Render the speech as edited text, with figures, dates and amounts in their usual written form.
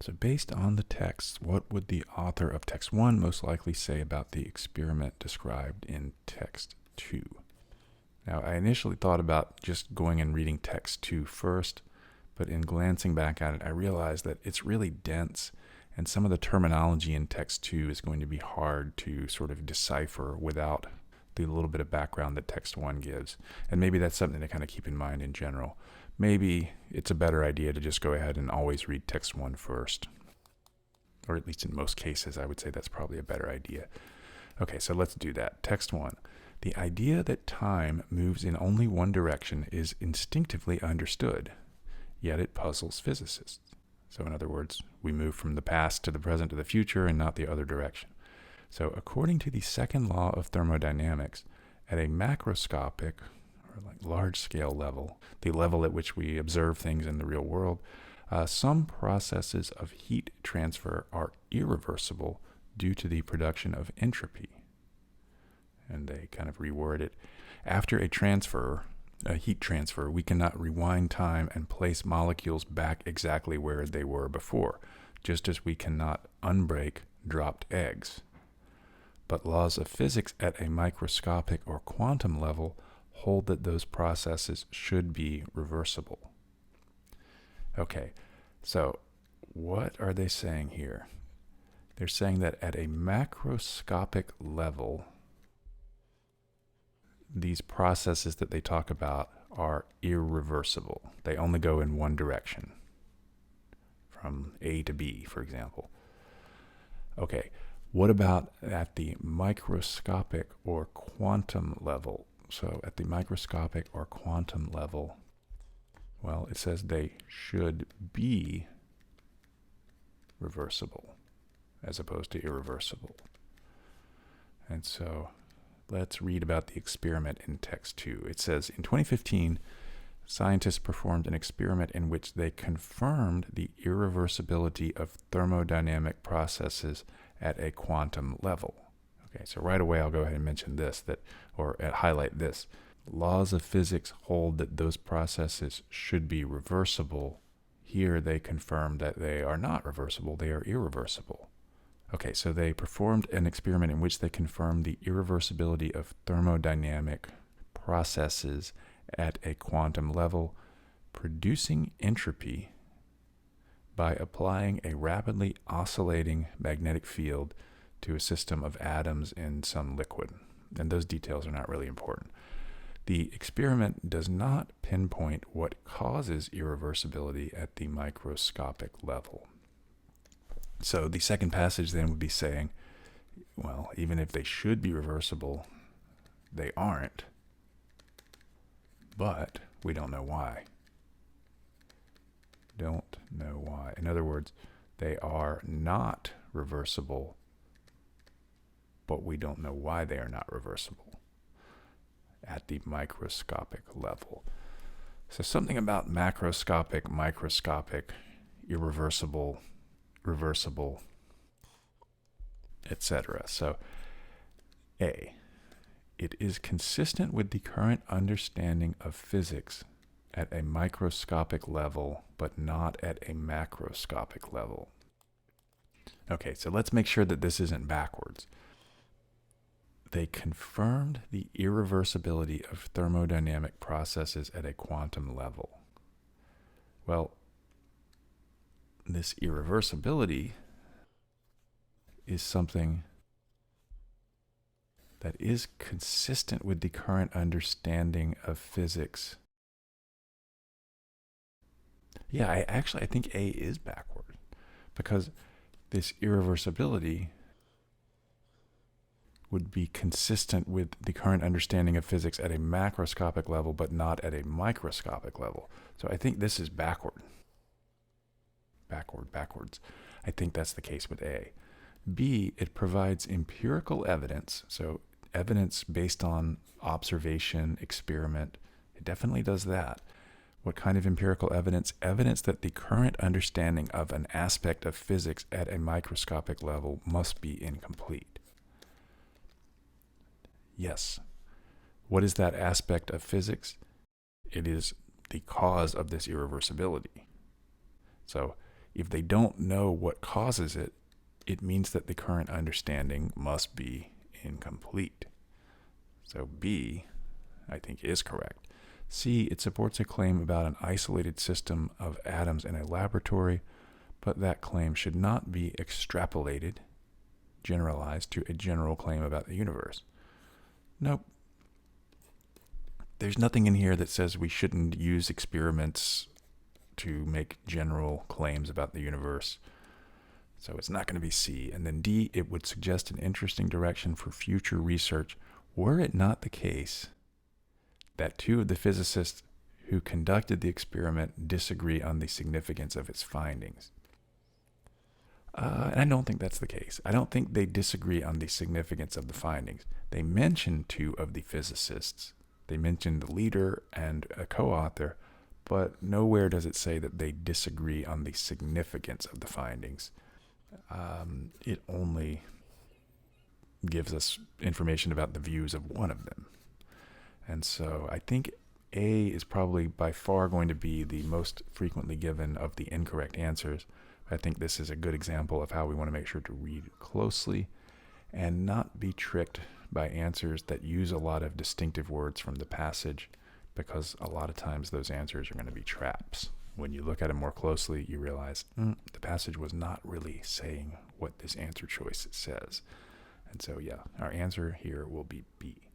So based on the text, what would the author of text 1 most likely say about the experiment described in text 2? Now, I initially thought about just going and reading text 2 first, but in glancing back at it, I realized that it's really dense, and some of the terminology in text 2 is going to be hard to sort of decipher without the little bit of background that text 1 gives. And maybe that's something to kind of keep in mind in general. Maybe it's a better idea to just go ahead and always read text 1 first. Or at least in most cases, I would say that's probably a better idea. Okay, so let's do that. Text 1. The idea that time moves in only one direction is instinctively understood, yet it puzzles physicists. So in other words, we move from the past to the present to the future and not the other direction. So according to the second law of thermodynamics, at a macroscopic, or like large-scale level, the level at which we observe things in the real world, some processes of heat transfer are irreversible due to the production of entropy. And they kind of reword it. After a heat transfer, we cannot rewind time and place molecules back exactly where they were before, just as we cannot unbreak dropped eggs. But laws of physics at a microscopic or quantum level hold that those processes should be reversible. Okay, so what are they saying here? They're saying that at a macroscopic level, these processes that they talk about are irreversible. They only go in one direction, from A to B, for example. Okay, what about at the microscopic or quantum level? So at the microscopic or quantum level, well, it says they should be reversible as opposed to irreversible. And so let's read about the experiment in text 2. It says, in 2015, scientists performed an experiment in which they confirmed the irreversibility of thermodynamic processes at a quantum level. Okay, so right away I'll go ahead and mention this, highlight this. Laws of physics hold that those processes should be reversible. Here they confirm that they are not reversible, they are irreversible. Okay, so they performed an experiment in which they confirmed the irreversibility of thermodynamic processes at a quantum level, producing entropy by applying a rapidly oscillating magnetic field to a system of atoms in some liquid. And those details are not really important. The experiment does not pinpoint what causes irreversibility at the microscopic level. So the second passage then would be saying, well, even if they should be reversible, they aren't, but we don't know why. Don't know why. In other words, they are not reversible, but we don't know why they are not reversible at the microscopic level. So something about macroscopic, microscopic, irreversible, reversible, etc. So A, it is consistent with the current understanding of physics at a microscopic level, but not at a macroscopic level. Okay, so let's make sure that this isn't backwards. They confirmed the irreversibility of thermodynamic processes at a quantum level. Well, this irreversibility is something that is consistent with the current understanding of physics. Yeah, I think A is backward, because this irreversibility would be consistent with the current understanding of physics at a macroscopic level, but not at a microscopic level. So I think this is backwards. I think that's the case with A. B, it provides empirical evidence, so evidence based on observation, experiment. It definitely does that. What kind of empirical evidence? Evidence that the current understanding of an aspect of physics at a microscopic level must be incomplete. Yes. What is that aspect of physics? It is the cause of this irreversibility. So If they don't know what causes it, it means that the current understanding must be incomplete. So B, I think, is correct. C, it supports a claim about an isolated system of atoms in a laboratory, but that claim should not be extrapolated, generalized to a general claim about the universe. Nope. There's nothing in here that says we shouldn't use experiments to make general claims about the universe. So it's not going to be C. And then D, it would suggest an interesting direction for future research were it not the case that two of the physicists who conducted the experiment disagree on the significance of its findings. And I don't think that's the case. I don't think they disagree on the significance of the findings. They mention two of the physicists. They mention the leader and a co-author, but nowhere does it say that they disagree on the significance of the findings. It only gives us information about the views of one of them. And so I think A is probably by far going to be the most frequently given of the incorrect answers. I think this is a good example of how we want to make sure to read closely and not be tricked by answers that use a lot of distinctive words from the passage, because a lot of times those answers are going to be traps. When you look at them more closely, you realize the passage was not really saying what this answer choice says. And so, yeah, our answer here will be B.